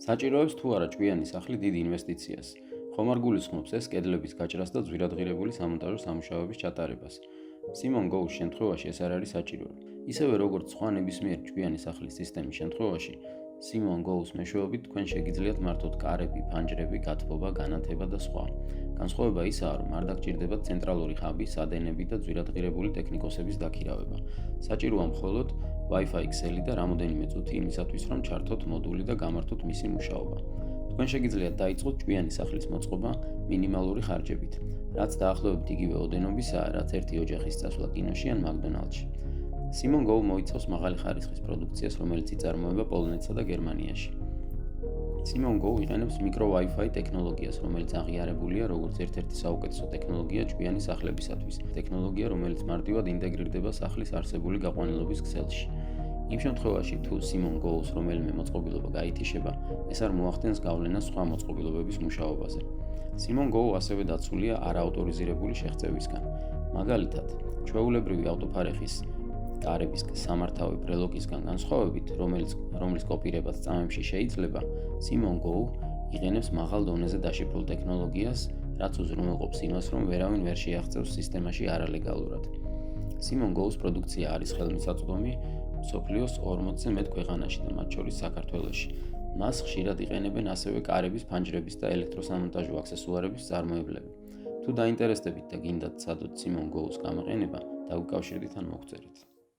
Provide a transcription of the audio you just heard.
საჭიროებს თუ არა ჭკვიანი სახლი დიდ ინვესტიციას. ხომ არ გულისხმობს ეს კედლების გაჭრას და ძვირადღირებული სამონტაჟო სამუშაოების ჩატარებას. Simon Go-ს შემთხვევაში ეს არ არის საჭირო. ისევე როგორც სხვა ნებისმიერ ჭკვიანი სახლის სისტემის შემთხვევაში, Simon Go-s მეშვეობით თქვენ შეგიძლიათ მართოთ კარები, ფანჯრები, გათბობა, განათება და სხვა. განსხვავება ისაა, რომ არ დაგჭირდებათ ცენტრალური ხაბი, სადენები და ძვირადღირებული ტექნიკოსების დაქირავება. საჭიროა მხოლოდ Wi-Fi ქსელი და რამოდენიმე წუთი იმისათვის, რომ ჩართოთ მოდული და გამართოთ მისი მუშაობა. თქვენ შეგიძლიათ დაიწყოთ ჭკვიანი სახლის მოწყობა მინიმალური ხარჯებით, რაც დაახლოებით იგივე ოდენობისაა, რაც ერთი ოჯახის წასვლა კინოში ან მაკდონალდში. Simon Go მოიცავს მაღალი ხარისხის პროდუქციას, რომელიც იწარმოება პოლონეთსა და გერმანიაში. Simon Go იყენებს მიკრო Wi-Fi ტექნოლოგიას, რომელიც აღიარებულია როგორც ერთ-ერთი საუკეთესო ტექნოლოგია ჭკვიანი სახლებისათვის. ტექნოლოგია, რომელიც მარტივად ინტეგრირდება სახლის არსებული გაყვანილობის ქსელში. იმ შემთხვევაში, თუ Simon Go-s რომელიმე მოწყობილობა გაითიშება, ეს არ მოახდენს გავლენას სხვა მოწყობილობების მუშაობაზე. Simon Go ასევე დაცულია არაავტორიზირებული შეღწევისგან. მაგალითად, ჩვეულებრივი ავტოფარეხის კარების სამართავი ბრელოკისგან განსხვავებით, რომლის კოპირებაც წამებში შეიძლება, Simon Go იყენებს მაღალ დონეზე დაშიფრულ ტექნოლოგიას, რაც უზრუნველყოფს იმას, რომ ვერავინ ვერ შეაღწევს სისტემაში არალეგალურად. Simon Go-s პროდუქცია არის ხელმისაწვდომი მსოფლიოს 40-ზე მეტ ქვეყანაში და მათ შორის საქართველოში. მას ხშირად იყენებენ ასევე კარების, ფანჯრების და ელექტროსამონტაჟო აქსესუარების წარმოებლები. თუ დაინტერესდებით და გინდათ სცადოთ Simon Go-s გამოყენება, დაგვიკავშირდით ან მოგწერით.